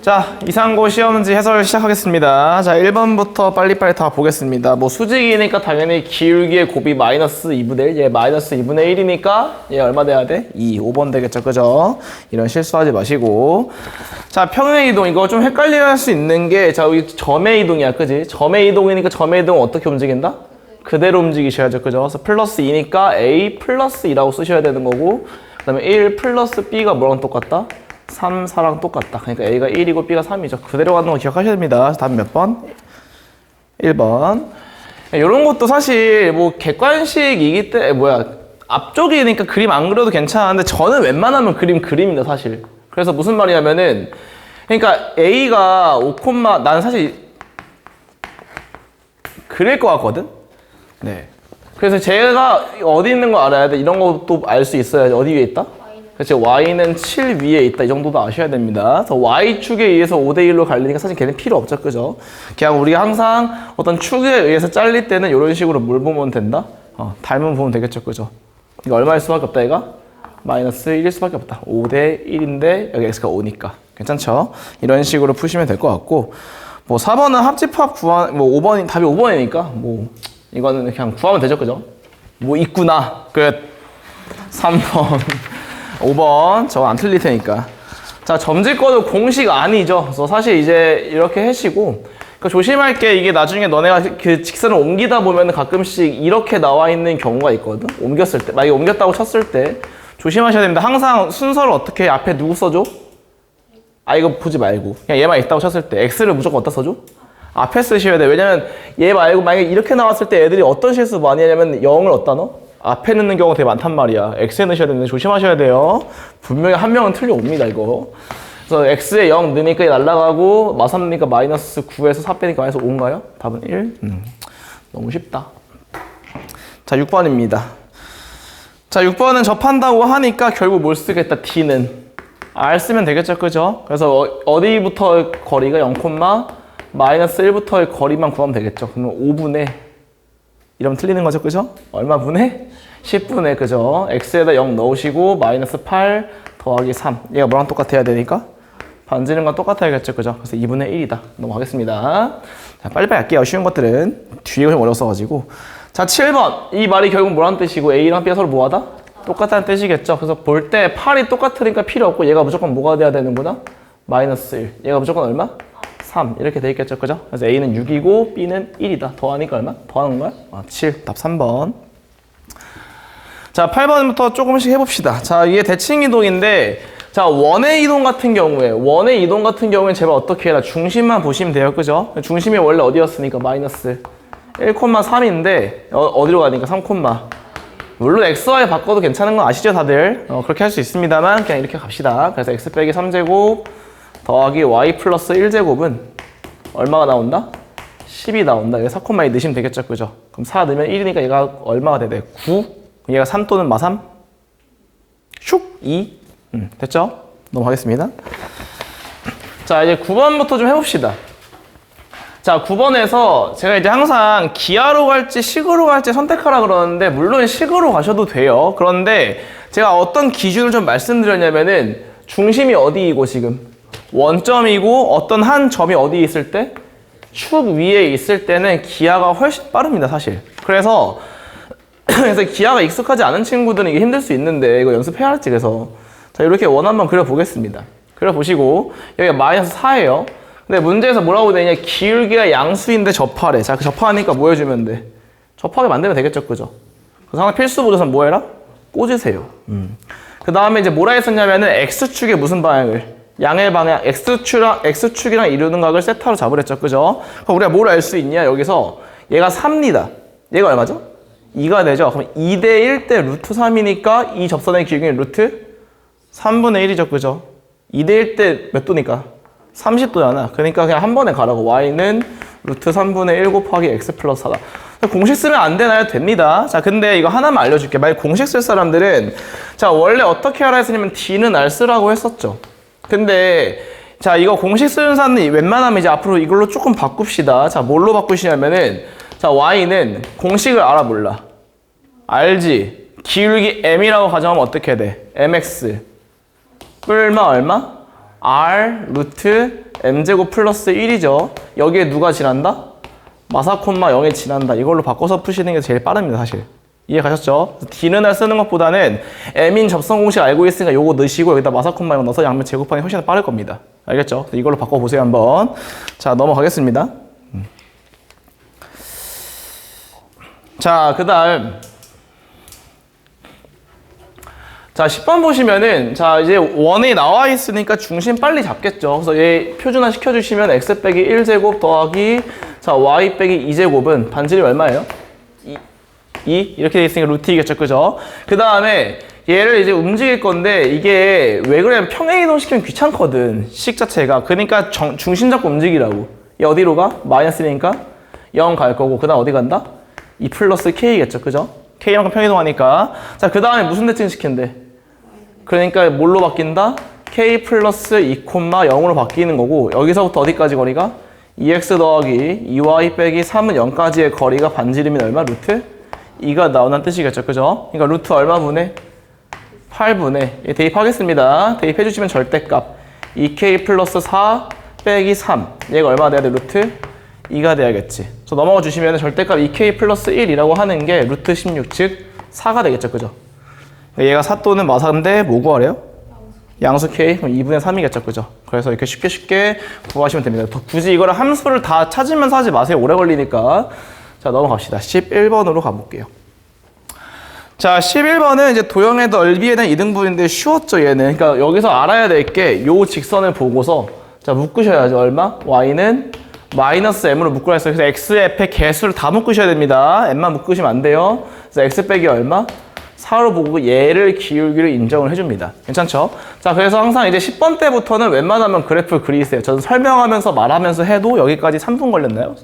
자, 이상고 시험지 해설 시작하겠습니다. 자, 1번부터 빨리빨리 다 보겠습니다. 뭐 수직이니까 당연히 기울기의 곱이 마이너스 2분의 1, 얘 마이너스 2분의 1이니까 얘 얼마 돼야 돼? 2, 5번 되겠죠, 그죠? 이런 실수하지 마시고. 자, 평행 이동, 이거 좀 헷갈려 할 수 있는 게, 자, 여기 점의 이동이야, 그지? 점의 이동이니까 점의 이동은 어떻게 움직인다? 그대로 움직이셔야죠, 그죠? 그래서 플러스 2니까 A 플러스 2라고 쓰셔야 되는 거고, 그 다음에 1 플러스 B가 뭐랑 똑같다? 3, 4랑 똑같다. 그러니까 A가 1이고 B가 3이죠. 그대로 가는 거 기억하셔야 됩니다. 다음 몇 번? 1번. 이런 것도 사실 뭐 객관식이기 때문에 앞쪽이니까 그림 안 그려도 괜찮은데 저는 웬만하면 그림입니다, 사실. 그래서 무슨 말이냐면은 그러니까 A가 5, 난 사실 그릴 것 같거든? 네. 그래서 제가 어디 있는 거 알아야 돼. 이런 것도 알 수 있어야지. 어디 위에 있다? 그렇죠. Y는 7 위에 있다. 이 정도도 아셔야 됩니다. 그래서 Y축에 의해서 5대1로 갈리니까 사실 걔는 필요 없죠. 그죠? 그냥 우리가 항상 어떤 축에 의해서 잘릴 때는 이런 식으로 뭘 보면 된다? 닮은 보면 되겠죠. 그죠? 이거 얼마일 수밖에 없다, 얘가? 마이너스 1일 수밖에 없다. 5대1인데 여기 X가 5니까. 괜찮죠? 이런 식으로 푸시면 될 것 같고, 뭐 4번은 합집합 구한, 뭐 5번이, 답이 5번이니까, 뭐, 이거는 그냥 구하면 되죠. 그죠? 뭐 있구나. 끝. 3번. 5번 저거 안 틀릴 테니까. 자, 점집거도 공식 아니죠. 그래서 사실 이제 이렇게 해시고, 그러니까 조심할 게 이게 나중에 너네가 그 직선을 옮기다 보면 가끔씩 이렇게 나와 있는 경우가 있거든. 옮겼을 때, 만약에 옮겼다고 쳤을 때 조심하셔야 됩니다. 항상 순서를 어떻게 해? 앞에 누구 써줘? 이거 보지 말고 그냥 얘만 있다고 쳤을 때 X를 무조건 어디다 써줘? 앞에 쓰셔야 돼. 왜냐면 얘 말고 만약에 이렇게 나왔을 때 애들이 어떤 실수 많이 하냐면 0을 어디다 넣어? 앞에 넣는 경우가 되게 많단 말이야. X에 넣으셔야 되는데 조심하셔야 돼요. 분명히 한 명은 틀려옵니다, 이거. 그래서 X에 0 넣으니까 날라가고, 마3 넣으니까 마이너스 9에서 4 빼니까 마이너스 5인가요? 답은 1? 너무 쉽다. 자, 6번입니다. 자, 6번은 접한다고 하니까 결국 뭘 쓰겠다, D는. R 쓰면 되겠죠, 그죠? 그래서 어디부터 거리가 0, 마이너스 1부터의 거리만 구하면 되겠죠. 그러면 5분의 이러면 틀리는 거죠, 그죠? 얼마 분의? 10분의, 그죠? X에다 0 넣으시고, 마이너스 8 더하기 3. 얘가 뭐랑 똑같아야 되니까? 반지는 건 똑같아야겠죠, 그죠? 그래서 2분의 1이다. 넘어가겠습니다. 자, 빨리빨리 할게요. 쉬운 것들은 뒤에 좀 어려웠어가지고. 자, 7번. 이 말이 결국 뭐란 뜻이고, A랑 B가 서로 뭐하다? 똑같다는 뜻이겠죠? 그래서 볼 때 8이 똑같으니까 필요 없고, 얘가 무조건 뭐가 돼야 되는구나? 마이너스 1. 얘가 무조건 얼마? 3 이렇게 돼 있겠죠, 그죠? 그래서 A는 6이고 B는 1이다. 더하니까 얼마? 더하는 거야? 7. 답 3번. 자, 8번부터 조금씩 해봅시다. 자, 이게 대칭 이동인데, 자, 원의 이동 같은 경우에 제발 어떻게 해라? 중심만 보시면 돼요, 그죠? 중심이 원래 어디였으니까 마이너스 1,3인데 어디로 가니까 3, 물론 XY 바꿔도 괜찮은 건 아시죠, 다들? 그렇게 할 수 있습니다만 그냥 이렇게 갑시다. 그래서 X 빼기 3제곱 더하기 Y 플러스 1제곱은 얼마가 나온다? 10이 나온다. 여기 4,2 넣으시면 되겠죠, 그죠? 그럼 4 넣으면 1이니까 얘가 얼마가 돼? 9? 얘가 3 또는 마3? 슉! 2? 됐죠? 넘어가겠습니다. 자, 이제 9번부터 좀 해봅시다. 자, 9번에서 제가 이제 항상 기하로 갈지 식으로 갈지 선택하라 그러는데, 물론 식으로 가셔도 돼요. 그런데 제가 어떤 기준을 좀 말씀드렸냐면은, 중심이 어디이고 지금? 원점이고 어떤 한 점이 어디 있을 때? 축 위에 있을 때는 기하가 훨씬 빠릅니다, 사실. 그래서 기하가 익숙하지 않은 친구들은 이게 힘들 수 있는데 이거 연습해야 할지. 그래서 자, 이렇게 원 한번 그려보겠습니다. 그려보시고 여기가 마이너스 4예요. 근데 문제에서 뭐라고 되냐? 기울기가 양수인데 접하래. 자, 그 접하니까 뭐 해주면 돼? 접하게 만들면 되겠죠, 그죠? 그래서 하나 필수 보조선 뭐 해라? 꽂으세요. 그 다음에 이제 뭐라 했었냐면은 X축의 무슨 방향을? 양의 방향, X축이랑 이루는 각을 세타로 잡으랬죠, 그죠? 그럼 우리가 뭘 알 수 있냐? 여기서 얘가 3니다. 얘가 얼마죠? 2가 되죠? 그럼 2대1 대 루트 3이니까 이 접선의 기울기는 루트 3분의 1이죠, 그죠? 2대1 때 몇 도니까? 30도잖아. 그러니까 그냥 한 번에 가라고. Y는 루트 3분의 1 곱하기 X 플러스 4다. 공식 쓰면 안 되나요? 됩니다. 자, 근데 이거 하나만 알려줄게. 만약 공식 쓸 사람들은, 자, 원래 어떻게 하라 했으냐면 D는 R 쓰라고 했었죠. 근데 자, 이거 공식 쓰는 사람은 웬만하면 이제 앞으로 이걸로 조금 바꿉시다. 자, 뭘로 바꾸시냐면은, 자, Y는 공식을 알아 몰라? 알지? 기울기 M이라고 가정하면 어떻게 돼? MX 뿔마 얼마? R 루트 m제곱 플러스 1이죠. 여기에 누가 지난다? 마사 콤마 0에 지난다. 이걸로 바꿔서 푸시는 게 제일 빠릅니다, 사실. 이해 가셨죠? D는 쓰는 것보다는 m인 접선 공식 알고 있으니까 요거 넣으시고 여기다 마사 콤마 0 넣어서 양면 제곱하는 게 훨씬 더 빠를 겁니다. 알겠죠? 이걸로 바꿔보세요, 한번. 자, 넘어가겠습니다. 자, 그 다음. 자, 10번 보시면은, 자, 이제 원에 나와 있으니까 중심 빨리 잡겠죠. 그래서 얘 표준화 시켜주시면 x 빼기 1제곱 더하기, 자, y 빼기 2제곱은 반지름이 얼마예요? 2? 이렇게 돼 있으니까 루트 2겠죠, 그죠? 그 다음에 얘를 이제 움직일 건데, 이게 왜 그러냐면 평행 이동시키면 귀찮거든, 식 자체가. 그러니까 중심 잡고 움직이라고. 얘 어디로 가? 마이너스니까 0 갈 거고, 그 다음 어디 간다? 2 플러스 k겠죠, 그죠? k만큼 평이동하니까. 자, 그 다음에 무슨 대칭 시킨대? 그러니까 뭘로 바뀐다? k 플러스 2, 0으로 바뀌는 거고, 여기서부터 어디까지 거리가? 2x 더하기 2y 빼기 3은 0까지의 거리가 반지름이 얼마? 루트 2가 나온다는 뜻이겠죠, 그죠? 그러니까 루트 얼마 분의? 8분의. 대입하겠습니다. 대입해 주시면 절대값 2k 플러스 4 빼기 3, 얘가 얼마 돼야 돼? 루트 2가 돼야겠지. 그래서 넘어가 주시면 절대값 2k 플러스 1이라고 하는 게 루트 16, 즉 4가 되겠죠, 그죠? 얘가 사또는 마사인데 뭐 구하래요? 양수 k, 그럼 2분의 3이겠죠, 그죠? 그래서 이렇게 쉽게 구하시면 됩니다. 굳이 이거를 함수를 다 찾으면서 하지 마세요. 오래 걸리니까. 자, 넘어갑시다. 11번으로 가볼게요. 자, 11번은 이제 도형의 넓이에 대한 이등분인데 쉬웠죠, 얘는. 그러니까 여기서 알아야 될 게 요 직선을 보고서 자, 묶으셔야죠. 얼마? y는 마이너스 m으로 묶으라 했어요. 그래서 x, f의 개수를 다 묶으셔야 됩니다. m만 묶으시면 안 돼요. 그래서 x 빼기 얼마? 4로 보고 얘를 기울기를 인정을 해줍니다. 괜찮죠? 자, 그래서 항상 이제 10번 때부터는 웬만하면 그래프를 그리세요. 저는 설명하면서 말하면서 해도 여기까지 3분 걸렸나요?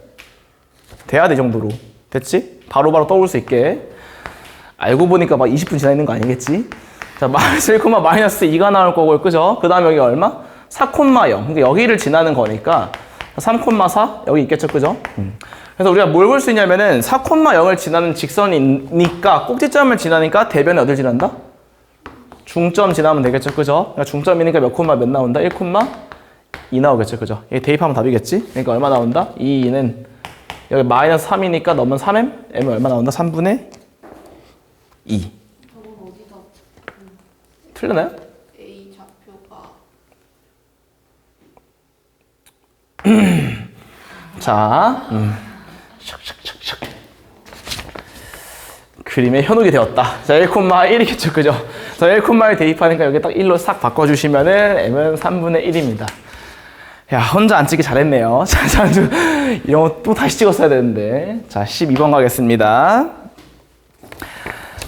돼야 돼, 이 정도로. 됐지? 바로바로 떠올 수 있게. 알고 보니까 막 20분 지나 있는 거 아니겠지? 자, 마이너스 1, 마이너스 2가 나올 거고, 그죠? 그 다음 여기 얼마? 4, 0. 그러니까 여기를 지나는 거니까 3, 4 여기 있겠죠, 그죠? 그래서 우리가 뭘 볼 수 있냐면은 4, 0을 지나는 직선이니까 꼭지점을 지나니까 대변에 어딜 지난다? 중점 지나면 되겠죠, 그죠? 그러니까 중점이니까 몇 콤마 몇 나온다? 1, 2 나오겠죠, 그죠? 얘 대입하면 답이겠지? 그러니까 얼마 나온다? 2는 여기 마이너스 3이니까 넘은 3m? m은 얼마 나온다? 3분의 2. 저건 어디다? 틀렸나요? A 좌표가 자, 샥샥샥샥. 그림에 현혹이 되었다. 자, 1,1이겠죠, 그죠? 자, 1,1 대입하니까 여기 딱 1로 싹 바꿔주시면은 m은 3분의 1입니다. 야, 혼자 안 찍기 잘했네요. 자, 이런 거 또 다시 찍었어야 되는데. 자, 12번 가겠습니다.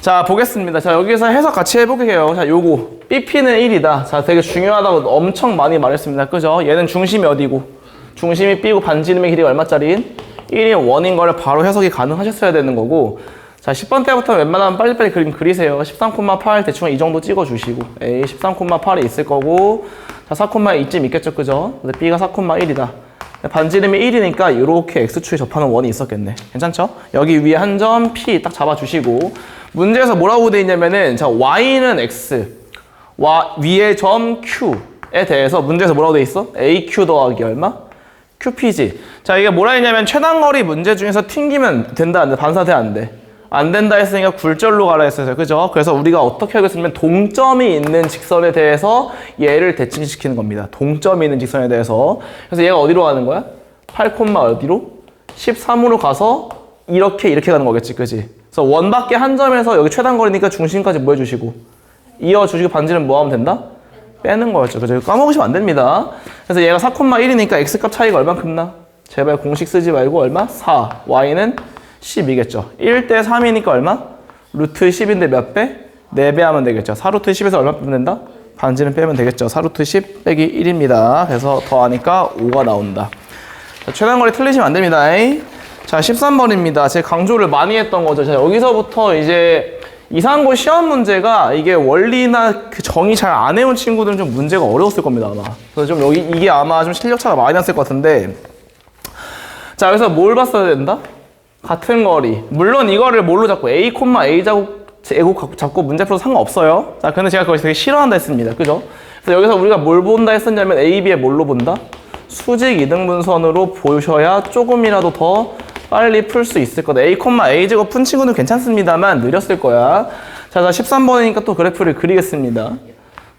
자, 보겠습니다. 자, 여기서 해석 같이 해볼게요. 자, 요거. BP는 1이다. 자, 되게 중요하다고 엄청 많이 말했습니다. 그죠? 얘는 중심이 어디고? 중심이 B고 반지름의 길이가 얼마짜리인? 1인 원인 거를 바로 해석이 가능하셨어야 되는 거고. 자, 10번 때부터 웬만하면 빨리빨리 그림 그리세요. 13,8 대충 이 정도 찍어주시고. A 13,8이 있을 거고. 자, 4,2쯤 있겠죠, 그죠? 근데 B가 4,1이다. 반지름이 1이니까 이렇게 X축에 접하는 원이 있었겠네. 괜찮죠? 여기 위에 한 점 P 딱 잡아주시고. 문제에서 뭐라고 돼 있냐면은, 자, Y는 X, 위에 점 Q에 대해서 문제에서 뭐라고 돼 있어? AQ 더하기 얼마? QPG. 자, 이게 뭐라 했냐면, 최단거리 문제 중에서 튕기면 된다, 안 돼? 반사돼, 안 돼? 안 된다 했으니까 굴절로 가라 했어요. 그죠? 그래서 우리가 어떻게 하겠으면 동점이 있는 직선에 대해서 얘를 대칭시키는 겁니다. 동점이 있는 직선에 대해서. 그래서 얘가 어디로 가는 거야? 8, 어디로? 13으로 가서 이렇게 가는 거겠지, 그지? 그래서 원밖에 한 점에서 여기 최단거리니까 중심까지 뭐 해주시고 이어주시고 반지름 뭐 하면 된다? 빼는 거였죠. 그죠? 까먹으시면 안 됩니다. 그래서 얘가 4,1이니까 x값 차이가 얼만큼 나? 제발 공식 쓰지 말고 얼마? 4. y는 10이겠죠. 1대 3이니까 얼마? 루트 10인데 몇 배? 4배 하면 되겠죠. 4루트 10에서 얼마 빼면 된다? 반지름 빼면 되겠죠. 4루트 10 빼기 1입니다. 그래서 더하니까 5가 나온다. 자, 최단거리 틀리시면 안 됩니다. 자, 13번입니다. 제가 강조를 많이 했던 거죠. 자, 여기서부터 이제 이상고 시험 문제가 이게 원리나 그 정의 잘 안 해온 친구들은 좀 문제가 어려웠을 겁니다, 아마. 그래서 좀 여기 이게 아마 좀 실력차가 많이 났을 것 같은데. 자, 여기서 뭘 봤어야 된다? 같은 거리. 물론 이거를 뭘로 잡고 A, A 잡고 문제 풀어도 상관없어요. 자, 근데 제가 그걸 되게 싫어한다 했습니다. 그죠? 그래서 여기서 우리가 뭘 본다 했었냐면 A, B에 뭘로 본다? 수직 이등분선으로 보셔야 조금이라도 더 빨리 풀 수 있을 거다. a,a제곱 푼 친구는 괜찮습니다만 느렸을 거야. 자, 13번이니까 또 그래프를 그리겠습니다.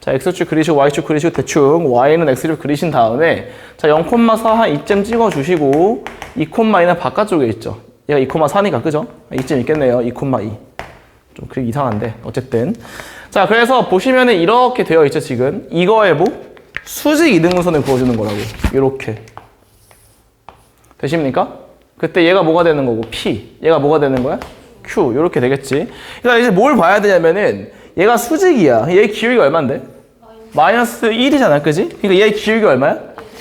자, x축 그리시고 y축 그리시고 대충 y는 x축 그리신 다음에 자, 0,4 한 이쯤 찍어주시고 2,2는 바깥쪽에 있죠. 얘가 2,4니까 그죠? 이쯤 있겠네요. 2,2. 좀 그게 이상한데 어쨌든 자, 그래서 보시면은 이렇게 되어 있죠. 지금 이거에 뭐? 수직 이등분선을 그어주는 거라고. 이렇게 되십니까? 그때 얘가 뭐가 되는 거고 P 얘가 뭐가 되는 거야? Q 이렇게 되겠지. 그러니까 이제 뭘 봐야 되냐면은 얘가 수직이야. 얘 기울기 얼마인데? 마이너스 1이잖아, 그지? 그러니까 얘 기울기 얼마야?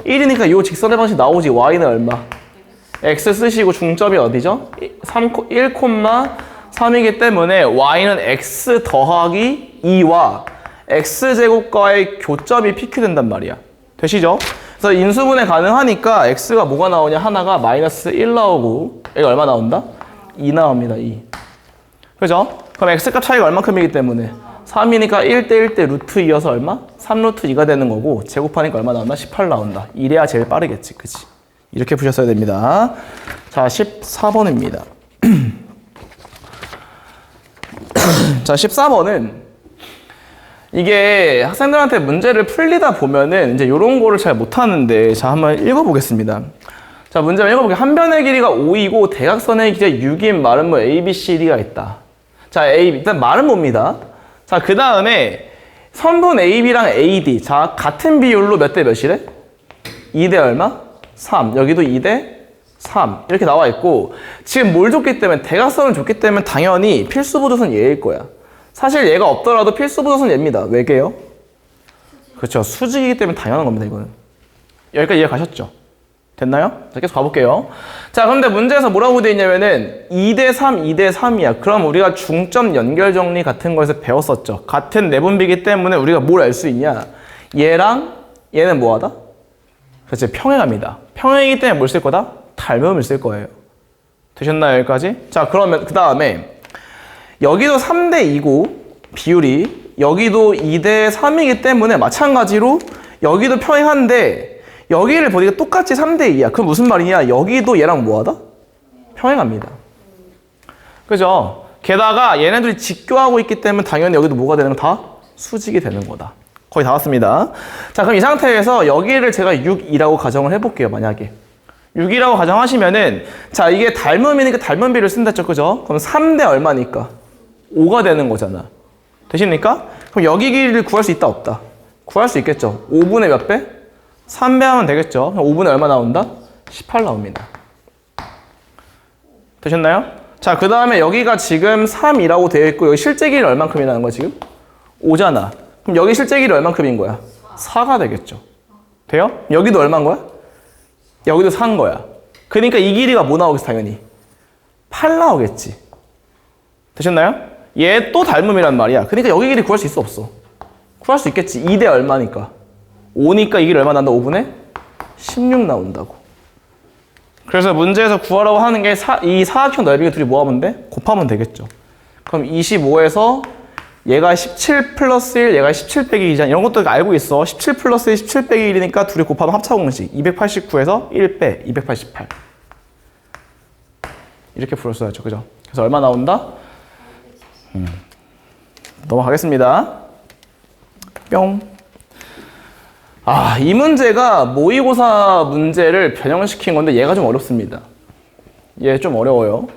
1이니까 요 직선의 방식 나오지. y는 얼마? x 쓰시고 중점이 어디죠? 1,3이기 때문에 y는 x 더하기 2와 x제곱과의 교점이 PQ 된단 말이야. 되시죠? 그래서 인수분해 가능하니까 x가 뭐가 나오냐? 하나가 마이너스 1 나오고 얘가 얼마 나온다? 2 나옵니다. 2. 그죠? 그럼 x값 차이가 얼마큼이기 때문에 3이니까 1대 1대 루트 2여서 얼마? 3 루트 2가 되는 거고 제곱하니까 얼마 나온다? 18 나온다. 이래야 제일 빠르겠지. 그치? 이렇게 푸셨어야 됩니다. 자, 14번입니다. 자, 14번은 이게 학생들한테 문제를 풀리다 보면은 이제 이런 거를 잘 못하는데 자, 한번 읽어보겠습니다. 자, 문제 한번 읽어볼게요. 한 변의 길이가 5이고 대각선의 길이가 6인 말은 뭐 A, B, C, D가 있다. 자, A, 일단 말은 뭡니다. 자, 그 다음에 선분 AB랑 AD. 자, 같은 비율로 몇 대 몇이래? 2대 얼마? 3. 여기도 2대 3. 이렇게 나와 있고 지금 뭘 줬기 때문에 대각선을 줬기 때문에 당연히 필수 보조선 얘일 거야. 사실 얘가 없더라도 필수 보조선 얘입니다. 왜게요? 그렇죠. 수직이기 때문에 당연한 겁니다. 이거는. 여기까지 이해 가셨죠? 됐나요? 자, 계속 가볼게요. 자, 그런데 문제에서 뭐라고 되어 있냐면은 2대 3, 2대 3이야. 그럼 우리가 중점 연결 정리 같은 거에서 배웠었죠. 같은 내분비이기 때문에 우리가 뭘 알 수 있냐? 얘랑 얘는 뭐하다? 그렇지, 평행합니다. 평행이기 때문에 뭘 쓸 거다? 닮음을 쓸 거예요. 되셨나요, 여기까지? 자, 그러면 그 다음에 여기도 3대 2고 비율이 여기도 2대 3이기 때문에 마찬가지로 여기도 평행한데 여기를 보니까 똑같이 3대 2야. 그럼 무슨 말이냐? 여기도 얘랑 뭐하다? 평행합니다. 그죠? 게다가 얘네들이 직교하고 있기 때문에 당연히 여기도 뭐가 되는 거 다 수직이 되는 거다. 거의 다 왔습니다. 자, 그럼 이 상태에서 여기를 제가 6이라고 가정을 해볼게요. 만약에 6이라고 가정하시면은 자, 이게 닮음이니까 닮음비를 쓴다죠. 그죠? 그럼 3대 얼마니까? 5가 되는 거잖아. 되십니까? 그럼 여기 길이를 구할 수 있다 없다? 구할 수 있겠죠. 5분의 몇 배? 3배 하면 되겠죠. 그럼 5분의 얼마 나온다? 18 나옵니다. 되셨나요? 자, 그 다음에 여기가 지금 3이라고 되어 있고 여기 실제 길이 얼만큼이라는 거야 지금? 5잖아. 그럼 여기 실제 길이 얼만큼인 거야? 4가 되겠죠. 돼요? 여기도 얼마인 거야? 여기도 4인 거야. 그러니까 이 길이가 뭐 나오겠어 당연히? 8 나오겠지. 되셨나요? 얘 또 닮음이란 말이야. 그러니까 여기 길이 구할 수 있어 없어? 구할 수 있겠지. 2대 얼마니까? 5니까 이 길이 얼마 난다? 5분의 16 나온다고. 그래서 문제에서 구하라고 하는 게 이 사각형 넓이가 둘이 뭐 하면 돼? 곱하면 되겠죠. 그럼 25에서 얘가 17 플러스 1, 얘가 17 빼기 2잖아. 이런 것도 알고 있어. 17 플러스 1, 17 빼기 1이니까 둘이 곱하면 합차공식. 289에서 1 빼, 288. 이렇게 풀었어야죠. 그죠? 그래서 얼마 나온다? 넘어가겠습니다. 뿅. 아, 이 문제가 모의고사 문제를 변형시킨 건데 얘가 좀 어렵습니다. 얘 좀 어려워요.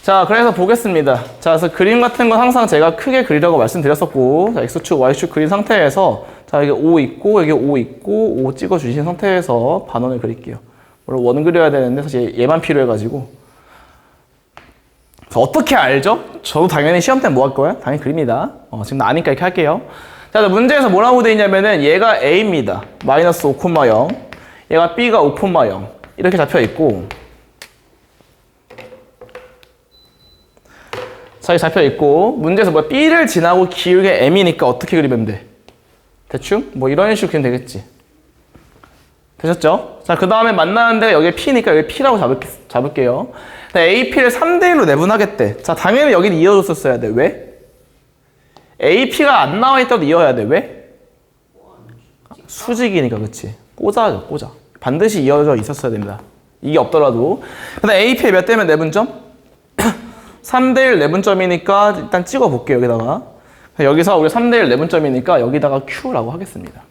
자, 그래서 보겠습니다. 자, 그래서 그림 같은 건 항상 제가 크게 그리라고 말씀드렸었고, 자, X축, Y축 그린 상태에서, 자, 여기 O 있고, 여기 O 있고, O 찍어주신 상태에서 반원을 그릴게요. 물론 원 그려야 되는데, 사실 얘만 필요해가지고. 어떻게 알죠? 저도 당연히 시험 때 뭐 할 거야? 당연히 그립니다. 지금 아니까 이렇게 할게요. 자, 문제에서 뭐라고 되어 있냐면은 얘가 A입니다. 마이너스 5,0. 얘가 B가 5,0. 이렇게 잡혀 있고, 자, 이렇게 잡혀 있고, 문제에서 뭐 B를 지나고 기울기 M이니까 어떻게 그리면 돼? 대충? 뭐 이런 식으로 그리면 되겠지. 되셨죠? 자, 그 다음에 만나는 데가 여기 P니까 여기 P라고 잡을게요. AP를 3대1로 내분하겠대. 자, 당연히 여기는 이어줬었어야 돼. 왜? AP가 안 나와 있다고 이어야 돼. 왜? 수직이니까, 그치? 꽂아야죠, 꽂아. 반드시 이어져 있었어야 됩니다. 이게 없더라도. 근데 AP에 몇 대면 내분점? 3대1 내분점이니까 일단 찍어볼게요, 여기다가. 여기서 우리 3대1 내분점이니까 여기다가 Q라고 하겠습니다.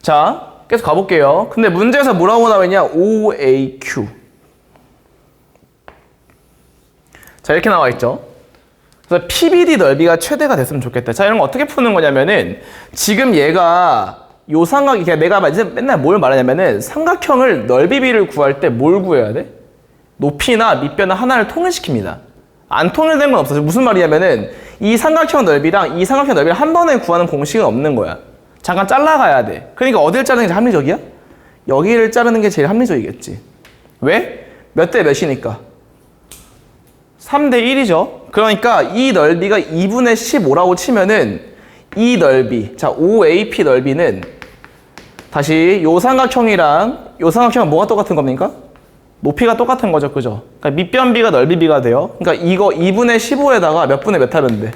자, 계속 가볼게요. 근데 문제에서 뭐라고 나와있냐? OAQ. 자, 이렇게 나와있죠. 그래서 PBD 넓이가 최대가 됐으면 좋겠다. 자, 이런 거 어떻게 푸는 거냐면은 지금 얘가 요 삼각이 내가 이제 맨날 뭘 말하냐면은 삼각형을 넓이비를 구할 때 뭘 구해야 돼? 높이나 밑변을 하나를 통일시킵니다. 안 통일된 건 없어요. 무슨 말이냐면은 이 삼각형 넓이랑 이 삼각형 넓이를 한 번에 구하는 공식은 없는 거야. 잠깐 잘라가야 돼. 그러니까 어디를 자르는 게 제일 합리적이야? 여기를 자르는 게 제일 합리적이겠지. 왜? 몇 대 몇이니까? 3대 1이죠. 그러니까 이 넓이가 2분의 15라고 치면은 이 넓이, 자 OAP 넓이는 다시 요 삼각형이랑 요 삼각형은 뭐가 똑같은 겁니까? 높이가 똑같은 거죠, 그죠? 그러니까 밑변비가 넓이비가 돼요. 그러니까 이거 2분의 15에다가 몇 분의 몇 하면 돼?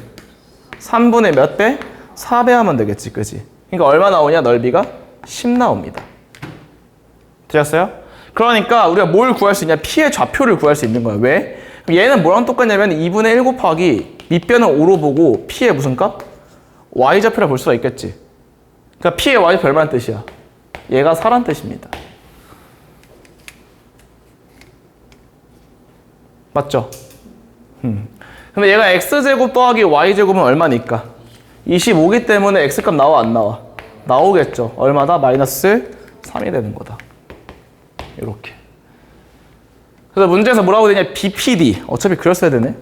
3분의 몇 배? 4배 하면 되겠지, 그지? 그러니까 얼마 나오냐, 넓이가? 10 나옵니다. 되셨어요? 그러니까 우리가 뭘 구할 수 있냐? P의 좌표를 구할 수 있는 거야. 왜? 얘는 뭐랑 똑같냐면 2분의 1 곱하기 밑변은 5로 보고 P의 무슨 값? Y좌표를 볼 수가 있겠지. 그러니까 P의 Y좌표 얼마나 뜻이야? 얘가 4란 뜻입니다. 맞죠? 근데 얘가 X제곱 더하기 Y제곱은 얼마니까? 25기 때문에 X값 나와 안 나와? 나오겠죠. 얼마다? 마이너스 3이 되는 거다. 이렇게. 그래서 문제에서 뭐라고 되냐? BPD. 어차피 그렸어야 되네.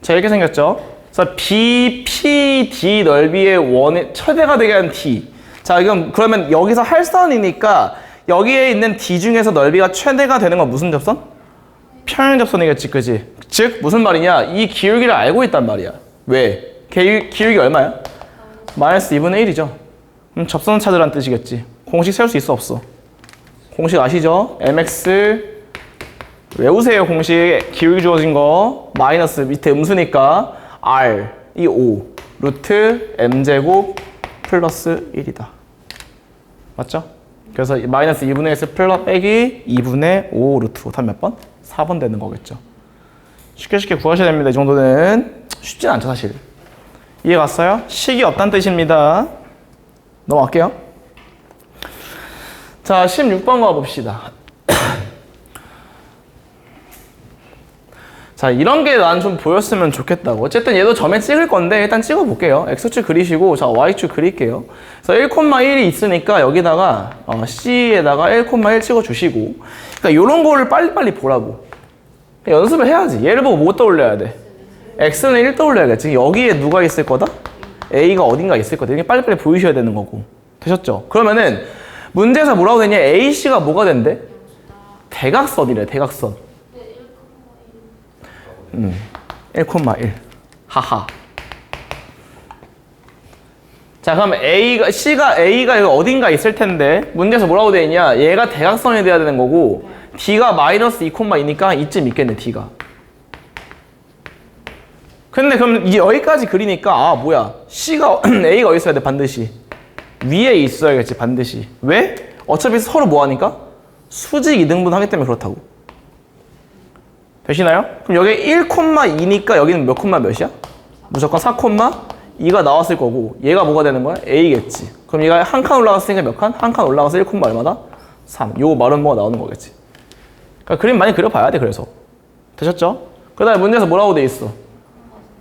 자, 이렇게 생겼죠? 그래서 BPD 넓이의 원의 최대가 되게 한 D. 자, 이건 그러면 여기서 할선이니까 여기에 있는 D 중에서 넓이가 최대가 되는 건 무슨 접선? 평행접선이겠지, 그지? 즉, 무슨 말이냐? 이 기울기를 알고 있단 말이야. 왜? 기울기 얼마야? 마이너스 2분의 1이죠. 접선을 찾으라는 뜻이겠지. 공식 세울 수 있어, 없어? 공식 아시죠? mx 외우세요. 공식 기울기 주어진 거 마이너스 밑에 음수니까 r 이 5 루트 m제곱 플러스 1이다. 맞죠? 그래서 마이너스 2분의 1 플러스 빼기 2분의 5 루트 5 몇 번? 4번 되는 거겠죠. 쉽게 구하셔야 됩니다. 이 정도는 쉽진 않죠, 사실. 이해 갔어요? 식이 없다는 뜻입니다. 넘어갈게요. 자, 16번 가봅시다. 자, 이런 게 난 좀 보였으면 좋겠다고. 어쨌든 얘도 점에 찍을 건데 일단 찍어볼게요. X축 그리시고 자, Y축 그릴게요. 그래서 1,1이 있으니까 여기다가 C에다가 1,1 찍어주시고, 그러니까 이런 거를 빨리빨리 보라고. 연습을 해야지. 얘를 보고 뭐 떠올려야 돼? X는 1 떠올려야겠지. 여기에 누가 있을 거다? A가 어딘가 있을 거다. 이게 빨리빨리 보이셔야 되는 거고. 되셨죠? 그러면은 문제에서 뭐라고 되냐? AC가 뭐가 된대? 대각선이래, 대각선. 1,1. 하하. 자, 그럼 A가 여기 어딘가 있을 텐데, 문제에서 뭐라고 되어 있냐? 얘가 대각선이 돼야 되는 거고, D가 마이너스 2,2니까 이쯤 있겠네, D가. 근데 그럼 여기까지 그리니까, 아, 뭐야. A가 어디 있어야 돼, 반드시? 위에 있어야겠지, 반드시. 왜? 어차피 서로 뭐 하니까? 수직 이등분 하기 때문에 그렇다고. 되시나요? 그럼 여기 1,2니까 여기는 몇 콤마 몇이야? 무조건 4,2가 나왔을 거고, 얘가 뭐가 되는 거야? A겠지. 그럼 얘가 한 칸 올라갔으니까 몇 칸? 한 칸 올라가서 1, 얼마다? 3. 요 말은 뭐가 나오는 거겠지. 그러니까 그림 많이 그려봐야 돼, 그래서. 되셨죠? 그 다음에 문제에서 뭐라고 돼 있어?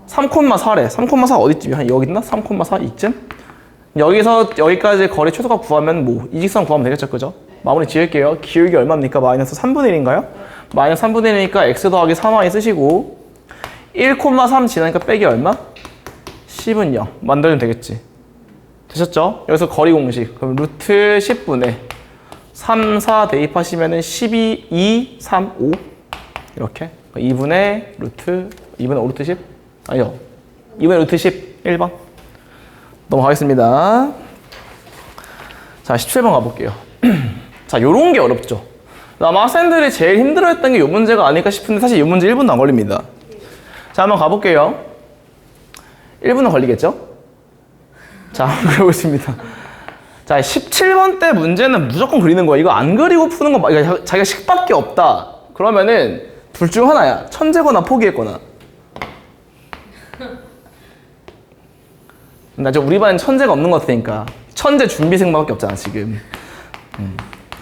3,4래. 3,4 어디쯤이야? 한 여기 있나? 3,4 이쯤? 여기서 여기까지 거리 최소값 구하면 뭐 이직선 구하면 되겠죠, 그죠? 마무리 지을게요. 기울기 얼마입니까? 마이너스 3분의 1인가요? 마이너스 3분의 1이니까 x 더하기 3y 쓰시고 1,3 지나니까 빼기 얼마? 10은 0 만들면 되겠지. 되셨죠? 여기서 거리 공식. 그럼 루트 10분의 3, 4 대입하시면은 12, 2, 3, 5 이렇게 2분의 루트 2분의 5 루트 10? 아니요. 2분의 루트 10 1번 넘어가겠습니다. 자, 17번 가볼게요. 자, 요런 게 어렵죠. 아마 학생들이 제일 힘들어했던 게 이 문제가 아닐까 싶은데 사실 이 문제 1분도 안 걸립니다. 자, 한번 가볼게요. 1분은 걸리겠죠? 자, 한번 그려보겠습니다. 자, 17번 때 문제는 무조건 그리는 거야. 이거 안 그리고 푸는 거, 이거 자기가 식밖에 없다. 그러면은 둘 중 하나야. 천재거나 포기했거나. 나 저 우리 반 천재가 없는 것 같으니까. 천재 준비생밖에 없잖아, 지금.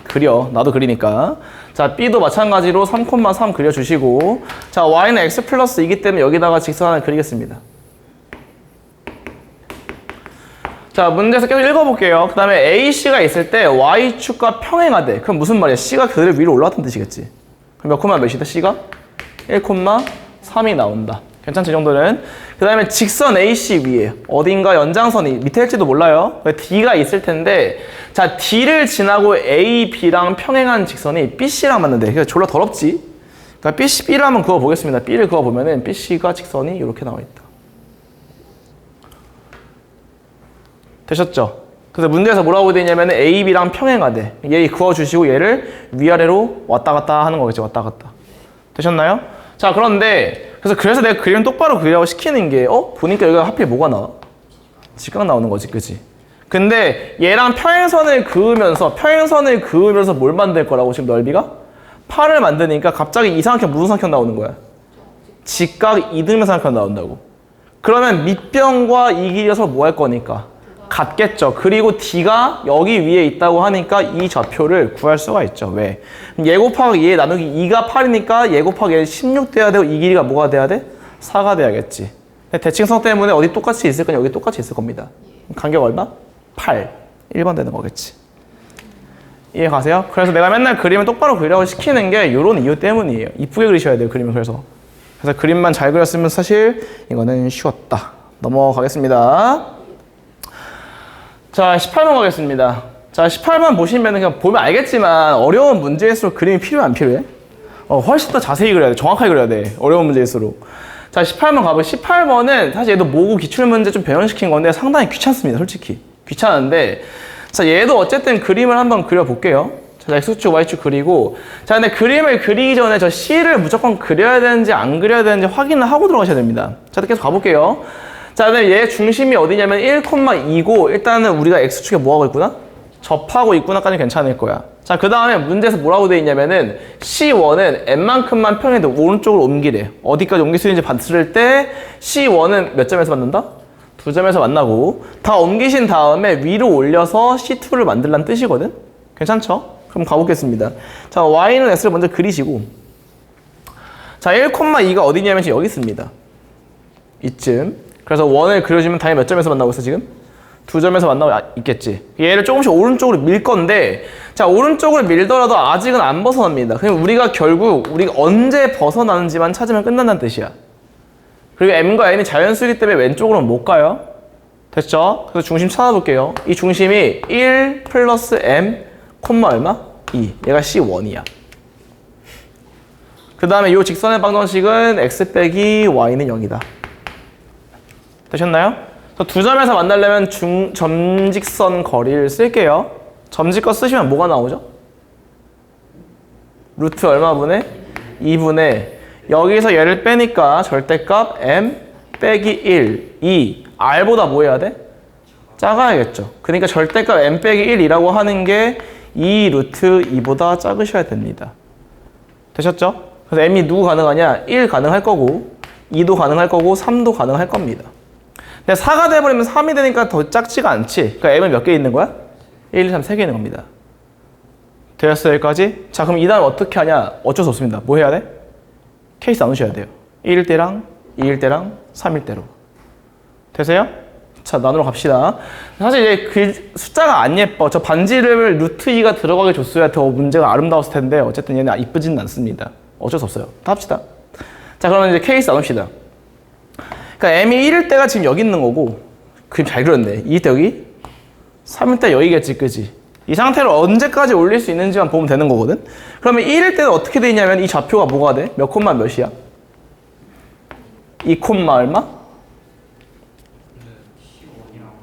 그려. 나도 그리니까. 자, B도 마찬가지로 3,3 그려주시고. 자, Y는 X 플러스 2기 때문에 여기다가 직선 하나 그리겠습니다. 자, 문제에서 계속 읽어볼게요. 그 다음에 AC가 있을 때 Y축과 평행하대. 그럼 무슨 말이야? C가 그대로 위로 올라왔다는 뜻이겠지. 그럼 몇 콤마 몇이다? C가? 1,3이 나온다. 괜찮죠? 이 정도는. 그 다음에 직선 AC 위에 어딘가 연장선이 밑에 할지도 몰라요. D가 있을 텐데 자, D를 지나고 A, B랑 평행한 직선이 BC랑 맞는데 그러니까 졸라 더럽지? 그러니까 BC, B를 한번 그어보겠습니다. B를 그어보면은 BC가 직선이 이렇게 나와 있다. 되셨죠? 그래서 문제에서 뭐라고 되어 있냐면 A, B랑 평행하대. 얘 그어주시고 얘를 위아래로 왔다 갔다 하는 거겠지. 왔다 갔다. 되셨나요? 자, 그래서 내가 그림 똑바로 그리라고 시키는 게 보니까 여기가 하필 뭐가 나와? 직각 나오는 거지, 그치? 근데 얘랑 평행선을 그으면서 뭘 만들 거라고 지금 넓이가? 8을 만드니까 갑자기 이상하게 무슨 삼각형 나오는 거야? 직각 이등변 삼각형 나온다고. 그러면 밑변과 이 길이가 서로 뭐 할 거니까? 같겠죠. 그리고 D가 여기 위에 있다고 하니까 이 좌표를 구할 수가 있죠. 왜? 얘 곱하기 얘 나누기 2가 8이니까 얘 곱하기 얘 16 돼야 되고 이 길이가 뭐가 돼야 돼? 4가 돼야겠지. 대칭성 때문에 어디 똑같이 있을 거냐? 여기 똑같이 있을 겁니다. 간격 얼마? 8. 1번 되는 거겠지. 이해 가세요? 그래서 내가 맨날 그림을 똑바로 그리라고 시키는 게 이런 이유 때문이에요. 이쁘게 그리셔야 돼요. 그림을 그래서 그림만 잘 그렸으면 사실 이거는 쉬웠다. 넘어가겠습니다. 자, 18번 가겠습니다. 자, 18번 보시면 그냥 보면 알겠지만 어려운 문제일수록 그림이 필요해 안 필요해? 훨씬 더 자세히 그려야 돼. 정확하게 그려야 돼. 어려운 문제일수록. 자, 18번 가보. 18번은 사실 얘도 모국 기출문제 좀 변형시킨 건데 상당히 귀찮습니다. 솔직히. 귀찮은데 자, 얘도 어쨌든 그림을 한번 그려볼게요. 자, X축, Y축 그리고 자, 근데 그림을 그리기 전에 저 C를 무조건 그려야 되는지 안 그려야 되는지 확인을 하고 들어가셔야 됩니다. 자, 계속 가볼게요. 자, 근데 얘 중심이 어디냐면 1,2고 일단은 우리가 X축에 뭐하고 있구나? 접하고 있구나까지 괜찮을 거야. 자, 그 다음에 문제에서 뭐라고 돼 있냐면은 C1은 N만큼만 평행도 오른쪽으로 옮기래. 어디까지 옮길 수 있는지 봤을 때 C1은 몇 점에서 만난다? 2점에서 만나고 다 옮기신 다음에 위로 올려서 C2를 만들라는 뜻이거든? 괜찮죠? 그럼 가보겠습니다. 자, Y는 X를 먼저 그리시고 자, 1,2가 어디냐면 지금 여기 있습니다. 이쯤. 그래서 원을 그려주면 당연히 몇 점에서 만나고 있어 지금? 2점에서 만나고 있겠지. 얘를 조금씩 오른쪽으로 밀 건데 자, 오른쪽으로 밀더라도 아직은 안 벗어납니다. 그럼 우리가 결국 우리가 언제 벗어나는지만 찾으면 끝난다는 뜻이야. 그리고 M과 N이 자연수이기 때문에 왼쪽으로는 못 가요. 됐죠? 그래서 중심 찾아볼게요. 이 중심이 1 플러스 M 콤마 얼마? 2. 얘가 C1이야. 그 다음에 이 직선의 방정식은 X 빼기 Y는 0이다. 되셨나요? 2점에서 만나려면 점직선 거리를 쓸게요. 점직거 쓰시면 뭐가 나오죠? 루트 얼마분의? 2분의 여기서 얘를 빼니까 절대값 M 빼기 1, 2 R보다 뭐 해야 돼? 작아야겠죠. 그러니까 절대값 M 빼기 1이라고 하는 게 2 루트 2보다 작으셔야 됩니다. 되셨죠? 그래서 M이 누구 가능하냐? 1 가능할 거고 2도 가능할 거고 3도 가능할 겁니다. 근데 4가 돼버리면 3이 되니까 더 작지가 않지. 그러니까 M은 몇 개 있는 거야? 1, 2, 3, 3개 있는 겁니다. 되었어요, 여기까지? 자, 그럼 이 다음 어떻게 하냐? 어쩔 수 없습니다. 뭐 해야 돼? 케이스 나누셔야 돼요. 1일 때랑 2일 때랑 3일 때로. 되세요? 자, 나누러 갑시다. 사실 이제 그 숫자가 안 예뻐. 저 반지름을 루트 2가 들어가게 줬어야 더 문제가 아름다웠을 텐데 어쨌든 얘는 이쁘지는 않습니다. 어쩔 수 없어요. 다 합시다. 자, 그러면 이제 케이스 나눕시다. 그러니까 M이 1일 때가 지금 여기 있는 거고 그림 잘 그렸네. 2일 때 여기 3일 때 여기겠지, 그지? 이 상태를 언제까지 올릴 수 있는지만 보면 되는 거거든? 그러면 1일 때는 어떻게 돼 있냐면 이 좌표가 뭐가 돼? 몇 콤마 몇이야? 2 콤마 얼마? C1이랑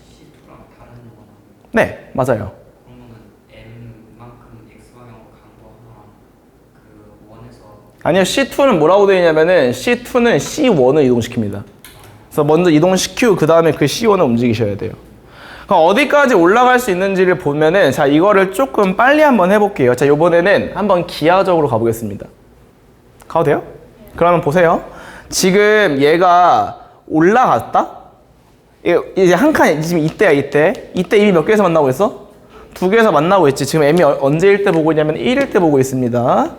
C2랑 다른 거나 네, 맞아요. 그러면은 M만큼 X방향으로 간 거 하나 그 원에서 아니요, C2는 뭐라고 되어 있냐면은 C2는 C1을 이동시킵니다. 그래서 먼저 이동시키고 그 다음에 그 C1을 움직이셔야 돼요. 그럼 어디까지 올라갈 수 있는지를 보면은 자 이거를 조금 빨리 한번 해볼게요. 자 이번에는 한번 기하적으로 가보겠습니다. 가도 돼요? 그러면 보세요. 지금 얘가 올라갔다? 이제 한 칸, 지금 이때야 이때. 이때 이미 몇 개에서 만나고 있어? 2개에서 만나고 있지. 지금 m이 언제일 때 보고 있냐면 1일 때 보고 있습니다.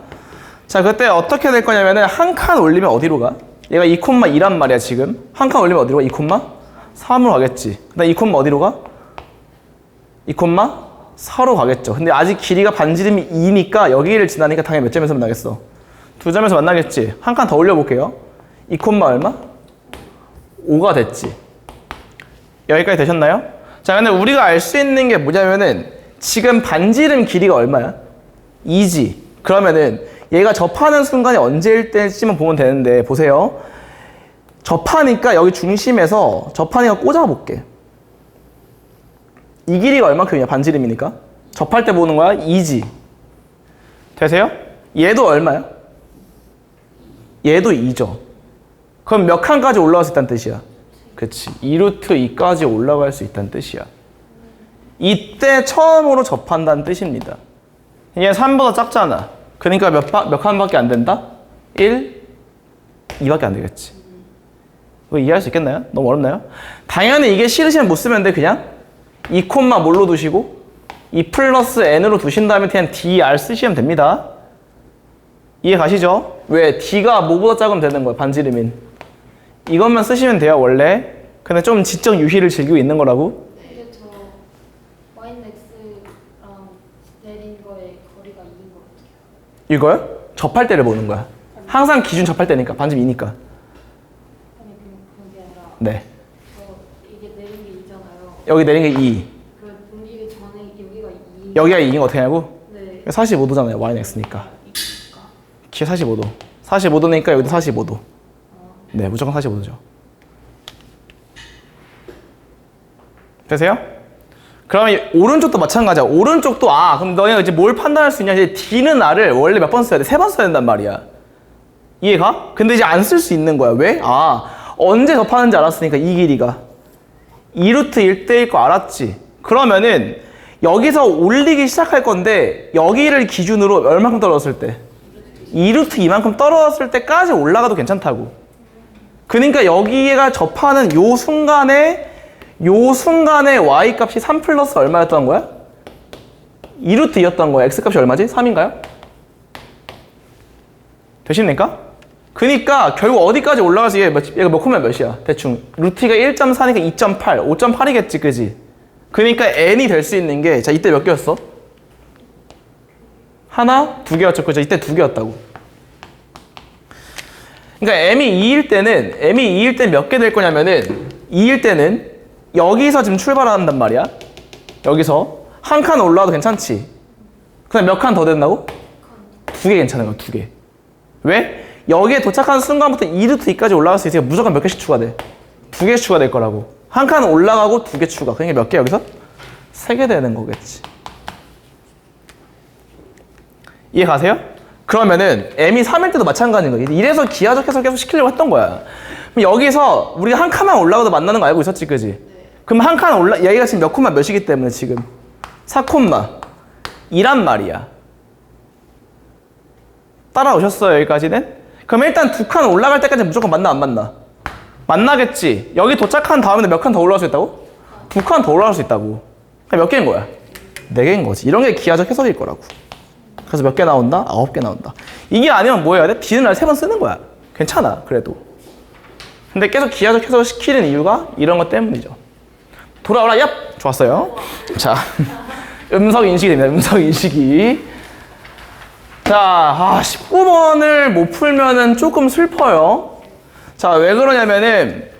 자 그때 어떻게 될 거냐면은 한 칸 올리면 어디로 가? 얘가 2,2란 말이야 지금. 한 칸 올리면 어디로 가? 2,3으로 가겠지. 그다음 2, 어디로 가? 2,4로 가겠죠. 근데 아직 길이가 반지름이 2니까 여기를 지나니까 당연히 몇 점에서 만나겠어? 2점에서 만나겠지. 한 칸 더 올려볼게요. 2, 얼마? 5가 됐지. 여기까지 되셨나요? 자 근데 우리가 알 수 있는 게 뭐냐면은 지금 반지름 길이가 얼마야? 2지. 그러면은 얘가 접하는 순간이 언제일 때쯤만 보면 되는데 보세요. 접하니까 여기 중심에서 접하니까 꽂아볼게. 이 길이가 얼마큼이냐? 반지름이니까. 접할 때 보는 거야? 2지. 되세요? 얘도 얼마야? 얘도 2죠. 그럼 몇 칸까지 올라갈 수 있다는 뜻이야? 그치. 2루트 2까지 올라갈 수 있다는 뜻이야. 이때 처음으로 접한다는 뜻입니다. 얘 3보다 작잖아. 그러니까 몇 칸밖에 안 된다? 1, 2밖에 안 되겠지. 이거 이해할 수 있겠나요? 너무 어렵나요? 당연히 이게 싫으시면 못 쓰면 돼, 그냥. 2, 뭘로 두시고 2 플러스 n으로 두신 다음에 그냥 dr 쓰시면 됩니다. 이해 가시죠? 왜? d가 뭐보다 작으면 되는 거야, 반지름인. 이것만 쓰시면 돼요, 원래. 근데 좀 지적 유희를 즐기고 있는 거라고. 근데 저 y는 x랑 내린 거의 거리가 2인 거 같아요. 이거요? 접할 때를 보는 거야. 항상 기준 접할 때니까, 반지름이니까. 아니 그게 아니라 네. 저 이게 내린 게 2잖아요. 여기 내린 게 2. 그 옮기기 전에 여기가 2. 여기가 2인 거 어떻게 하냐고? 네. 45도잖아요, y는 x니까. 이니까. 기에 45도. 45도니까 여기도 45도. 네, 무조건 45도죠. 되세요? 그러면 오른쪽도 마찬가지야. 오른쪽도 그럼 너희가 이제 뭘 판단할 수 있냐? 이제 D는 R을 원래 몇 번 써야 돼? 3번 써야 된단 말이야. 이해가? 근데 이제 안 쓸 수 있는 거야. 왜? 언제 접하는지 알았으니까 이 길이가 2루트 1대일 거 알았지? 그러면은 여기서 올리기 시작할 건데 여기를 기준으로 얼마큼 떨어졌을 때? 2루트 이만큼 떨어졌을 때까지 올라가도 괜찮다고. 그러니까 여기가 접하는 요 순간에 y 값이 3 플러스 얼마였던 거야? 2루트 2였던 거야. x 값이 얼마지? 3인가요? 되십니까? 그러니까 결국 어디까지 올라가서 얘가 몇 콤마 몇이야? 대충 루트가 1.4니까 2.8, 5.8이겠지, 그지? 그러니까 n이 될 수 있는 게 자 이때 몇 개였어? 하나, 2개였죠, 그죠? 이때 2개였다고. 그러니까 m이 2일 때는 몇 개 될 거냐면은 2일 때는 여기서 지금 출발한단 말이야. 여기서 한 칸 올라와도 괜찮지. 그다음 몇 칸 더 된다고? 2개 괜찮은 거야, 2개. 왜? 여기에 도착하는 순간부터 2루트 2까지 올라갈 수 있으니까 무조건 몇 개씩 추가돼. 2개씩 추가될 거라고. 한 칸 올라가고 2개 추가. 그러니까 몇 개 여기서? 3개 되는 거겠지. 이해 가세요? 그러면은 m이 3일 때도 마찬가지인 거야. 이래서 기하적 해석 계속 시키려고 했던 거야. 그럼 여기서 우리가 한 칸만 올라가도 만나는 거 알고 있었지, 그지? 네. 그럼 한 칸 얘가 지금 몇 콤마 몇이기 때문에 지금 4콤마2란 말이야. 따라오셨어요, 여기까지는? 그럼 일단 2칸 올라갈 때까지 무조건 만나, 안 만나? 만나겠지. 여기 도착한 다음에 몇 칸 더 올라갈 수 있다고? 2칸 더 올라갈 수 있다고. 그럼 몇 개인 거야? 4개인 거지. 이런 게 기하적 해석일 거라고. 그래서 몇 개 나온다? 9개 나온다. 이게 아니면 뭐 해야 돼? D는 날 3번 쓰는 거야. 괜찮아, 그래도. 근데 계속 기하적 해석을 시키는 이유가 이런 것 때문이죠. 돌아오라, 얍! 좋았어요. 자, 음성 인식이 됩니다. 음성 인식이. 자, 19번을 못 풀면은 조금 슬퍼요. 자, 왜 그러냐면은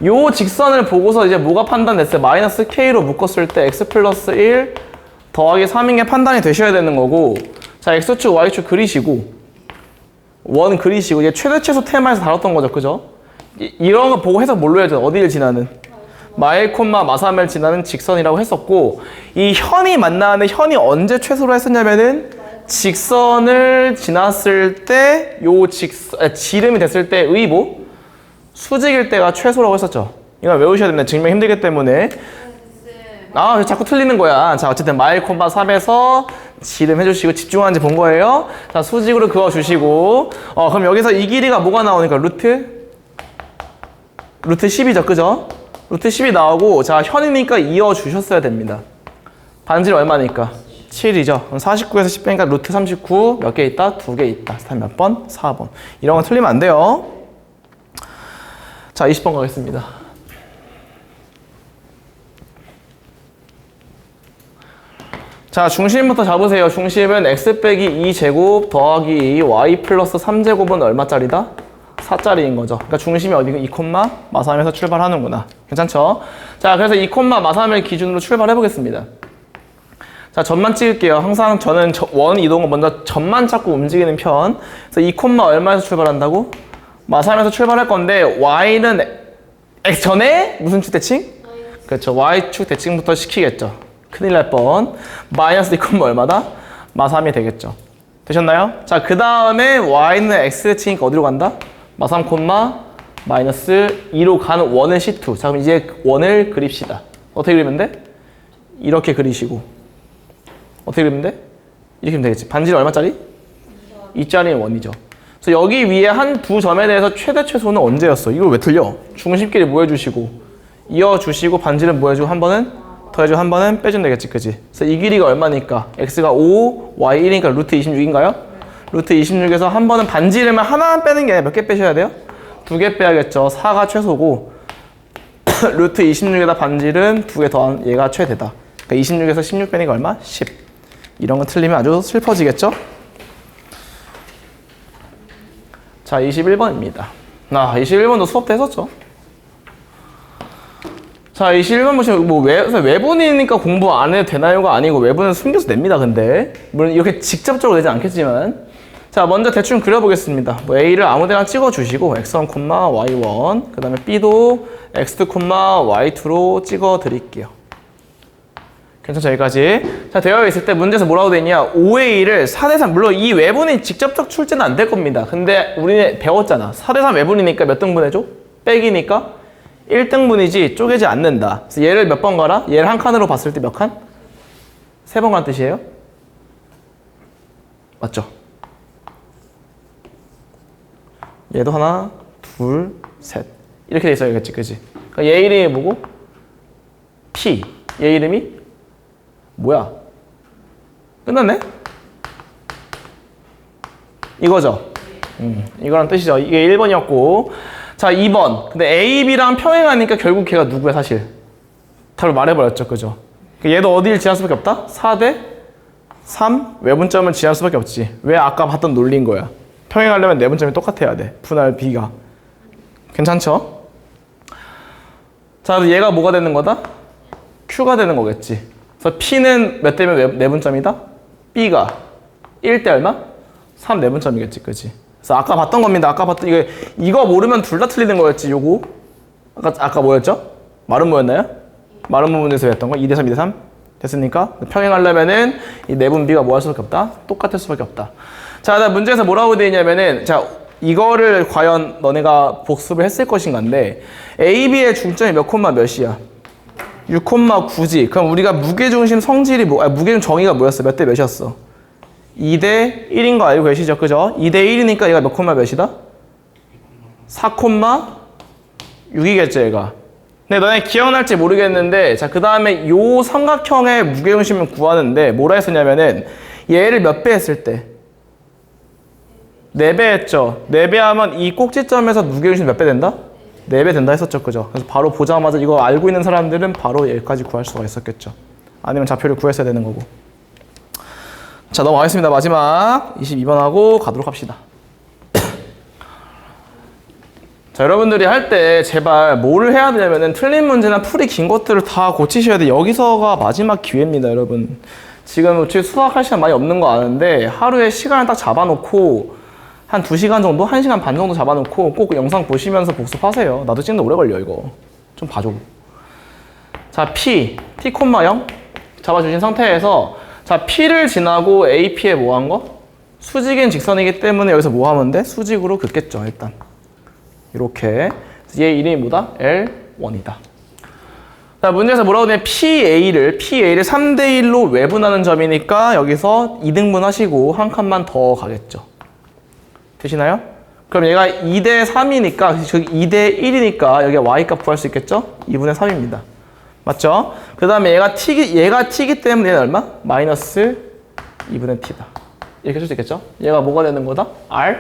요 직선을 보고서 이제 뭐가 판단됐어요? 마이너스 K로 묶었을 때 X 플러스 1 더하기 3인 게 판단이 되셔야 되는 거고, 자, X축, Y축 그리시고, 원 그리시고, 이제 최대 최소 테마에서 다뤘던 거죠, 그죠? 이런 거 보고 해석 뭘로 해야죠? 어디를 지나는? 마일 콤마 마삼을 지나는 직선이라고 했었고, 이 현이 만나는데 현이 언제 최소로 했었냐면은 직선을 지났을 때 요 지름이 됐을 때의 수직일 때가 최소라고 했었죠. 이거 외우셔야 됩니다. 증명 힘들기 때문에. 아, 왜 자꾸 틀리는 거야. 자, 어쨌든 마일 콤마 3에서 지름 해주시고 집중하는지 본 거예요. 자, 수직으로 그어주시고 그럼 여기서 이 길이가 뭐가 나오니까 루트 10이죠, 그죠? 루트 10이 나오고 자, 현이니까 이어주셨어야 됩니다. 반지름 얼마니까? 7이죠. 그럼 49에서 10 빼니까 루트 39 몇 개 있다? 2개 있다. 다음 몇 번? 4번. 이런 거 틀리면 안 돼요. 자, 20번 가겠습니다. 자, 중심부터 잡으세요. 중심은 x 빼기 2제곱 더하기 2 y 플러스 3제곱은 얼마짜리다? 4짜리인 거죠. 그러니까 중심이 어디가 2, 마3에서 출발하는구나. 괜찮죠? 자, 그래서 2, 마3을 기준으로 출발해 보겠습니다. 자, 점만 찍을게요. 항상 저는 원 이동은 먼저 점만 찾고 움직이는 편. 그래서 2, 얼마에서 출발한다고? 마3에서 출발할 건데 y는 x 전에 무슨 축 대칭? 그렇죠. y축 대칭부터 시키겠죠. 큰일 날 뻔. 마이너스 2, 얼마다? 마3이 되겠죠. 되셨나요? 자, 그 다음에 y는 x 대칭이니까 어디로 간다? 마3, 마이너스 2로 가는 원은 C2. 자, 그럼 이제 원을 그립시다. 어떻게 그리면 돼? 이렇게 그리시고. 어떻게 그리면 돼? 이렇게 하면 되겠지. 반지름 얼마짜리? 2짜리는 원이죠. 그래서 여기 위에 한 두 점에 대해서 최대 최소는 언제였어? 이걸 왜 틀려? 중심끼리 뭐 해주시고 이어주시고 반지름 뭐 해주고 한 번은 더해주고 한 번은 빼주면 되겠지, 그지? 그래서 이 길이가 얼마니까? x가 5, y 1이니까 루트 26인가요? 루트 26에서 한 번은 반지름을 하나만 빼는 게 아니라 몇 개 빼셔야 돼요? 2개 빼야겠죠. 4가 최소고 루트 26에다 반지름 2개 더한 얘가 최대다. 그러니까 26에서 16 빼니까 얼마? 10. 이런 거 틀리면 아주 슬퍼지겠죠? 자, 21번입니다. 21번도 수업 때 했었죠. 자, 21번 보시면 뭐 외분이니까 공부 안 해도 되나요가 아니고 외분은 숨겨서 냅니다. 근데 물론 이렇게 직접적으로 내지 않겠지만 자, 먼저 대충 그려보겠습니다. 뭐 A를 아무데나 찍어주시고 x1, y1 그 다음에 B도 x2, y2로 찍어드릴게요. 괜찮죠? 여기까지. 자, 되어 있을 때 문제에서 뭐라고 돼 있냐? 5의 1을 4대3 물론 이 외분이 직접적 출제는 안 될 겁니다. 근데 우리 배웠잖아. 4대3 외분이니까 몇 등분 해줘? 빼기니까 1등분이지 쪼개지 않는다. 그래서 얘를 몇 번 가라? 얘를 한 칸으로 봤을 때 몇 칸? 3번 가는 뜻이에요? 맞죠? 얘도 하나, 둘, 셋 이렇게 돼 있어야겠지, 그지? 그러니까 얘 이름이 뭐고? P. 얘 이름이? 뭐야? 끝났네? 이거죠? 이거란 뜻이죠. 이게 1번이었고 자, 2번. 근데 A, B랑 평행하니까 결국 걔가 누구야, 사실? 답을 말해버렸죠, 그죠? 얘도 어디를 지날 수밖에 없다? 4대 3 외분점을 지날 수밖에 없지. 왜 아까 봤던 논리인 거야? 평행하려면 내분점이 똑같아야 돼. 분할 B가. 괜찮죠? 자, 그래서 얘가 뭐가 되는 거다? Q가 되는 거겠지. 그래서 P는 몇 대면 내분점이다? B가 1대 얼마? 3 내분점이겠지, 그지? 그래서 아까 봤던 겁니다. 아까 봤던 이거 모르면 둘 다 틀리는 거였지. 요거 아까 뭐였죠? 마름 뭐였나요? 마름 부분에서 했던 거 2대 3, 2대 3 됐으니까 평행하려면은 이 내분비가 뭐 할 수밖에 없다? 똑같을 수밖에 없다. 자, 나 문제에서 뭐라고 되어 있냐면은 자, 이거를 과연 너네가 복습을 했을 것인가인데 A, B의 중점이 몇 콤마 몇이야? 6,9지. 그럼 우리가 무게중심 성질이 무게중 정의가 뭐였어? 몇 대 몇이었어? 2대 1인 거 알고 계시죠? 그죠? 2대 1이니까 얘가 몇 콤마 몇이다? 4,6이겠죠, 얘가. 근데 너네 기억날지 모르겠는데, 자, 그 다음에 요 삼각형의 무게중심을 구하는데, 뭐라 했었냐면은, 얘를 몇 배 했을 때? 4배 했죠? 4배 하면 이 꼭지점에서 무게중심 몇 배 된다? 4배 된다 했었죠, 그죠? 그래서 바로 보자마자 이거 알고 있는 사람들은 바로 얘까지 구할 수가 있었겠죠. 아니면 좌표를 구했어야 되는 거고. 자, 넘어가겠습니다. 마지막 22번하고 가도록 합시다. 자, 여러분들이 할 때 제발 뭐를 해야 되냐면은 틀린 문제나 풀이 긴 것들을 다 고치셔야 돼. 여기서가 마지막 기회입니다, 여러분. 지금 수학할 시간 많이 없는 거 아는데 하루에 시간을 딱 잡아놓고 한 2시간 정도? 1시간 반 정도 잡아놓고 꼭 영상 보시면서 복습하세요. 나도 찍는데 오래 걸려, 이거. 좀 봐줘. 자, P, T,0 잡아주신 상태에서 자, P를 지나고 AP에 뭐 한 거? 수직인 직선이기 때문에 여기서 뭐 하면 돼? 수직으로 긋겠죠, 일단. 이렇게. 얘 이름이 뭐다? L1이다. 자, 문제에서 뭐라고 되냐면 PA를 3대 1로 외분하는 점이니까 여기서 2등분 하시고 한 칸만 더 가겠죠. 되시나요? 그럼 얘가 2대 3이니까 저기 2대 1이니까 여기 y값 구할 수 있겠죠? 2분의 3입니다. 맞죠? 그 다음에 얘가 t기 때문에 얘는 얼마? 마이너스 2분의 t다. 이렇게 쓸 수 있겠죠? 얘가 뭐가 되는 거다? r.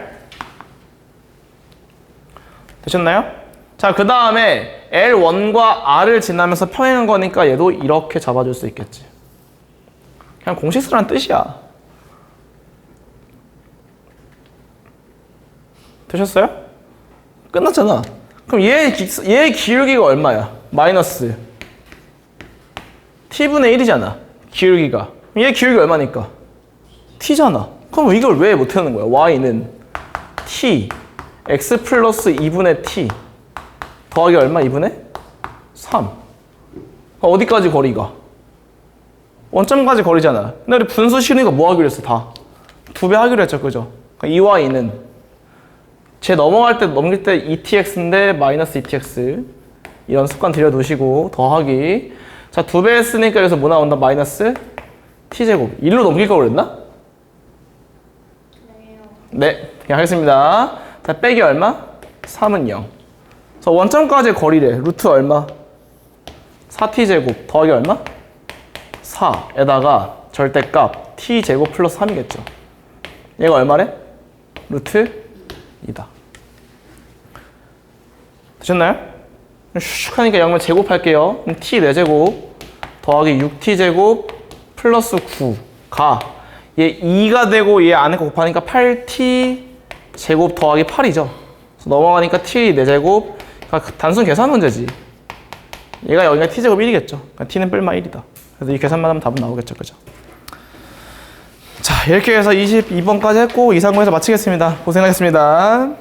되셨나요? 자, 그 다음에 L1과 R을 지나면서 평행한 거니까 얘도 이렇게 잡아줄 수 있겠지. 그냥 공식 쓰라는 뜻이야. 되셨어요? 끝났잖아. 그럼 얘의 기울기가 얼마야? 마이너스 t분의 1이잖아. 기울기가. 얘 기울기 얼마니까? t잖아. 그럼 이걸 왜 못하는 거야? y는 t x 플러스 2분의 t 더하기 얼마? 2분의 3. 어디까지 거리가? 원점까지 거리잖아. 근데 우리 분수 실으니까 뭐 하기로 했어? 다 2배 하기로 했죠. 그죠? 그러니까 이 y는 제 넘길 때 2tx인데 마이너스 2tx 이런 습관 들여두시고 더하기. 자, 2배 했으니까 여기서 뭐 나온다? 마이너스 t제곱. 1로 넘길 걸 그랬나? 네, 그냥 하겠습니다. 자, 빼기 얼마? 3은 0. 그래서 원점까지 거리래. 루트 얼마? 4t제곱 더하기 얼마? 4에다가 절대값 t제곱 플러스 3이겠죠. 얘가 얼마래? 루트 2다. 되셨나요? 슉 하니까 양면 제곱할게요. 그럼 t 4제곱 더하기 6t제곱 플러스 9가 얘 2가 되고 얘 안에 거 곱하니까 8t 제곱 더하기 8이죠. 그래서 넘어가니까 t 4제곱. 그러니까 단순 계산 문제지. 얘가 여기가 t제곱 1이겠죠. 그러니까 t는 뺄마 1이다. 그래서 이 계산만 하면 답은 나오겠죠. 그죠? 자, 이렇게 해서 22번까지 했고 이상고에서 마치겠습니다. 고생하셨습니다.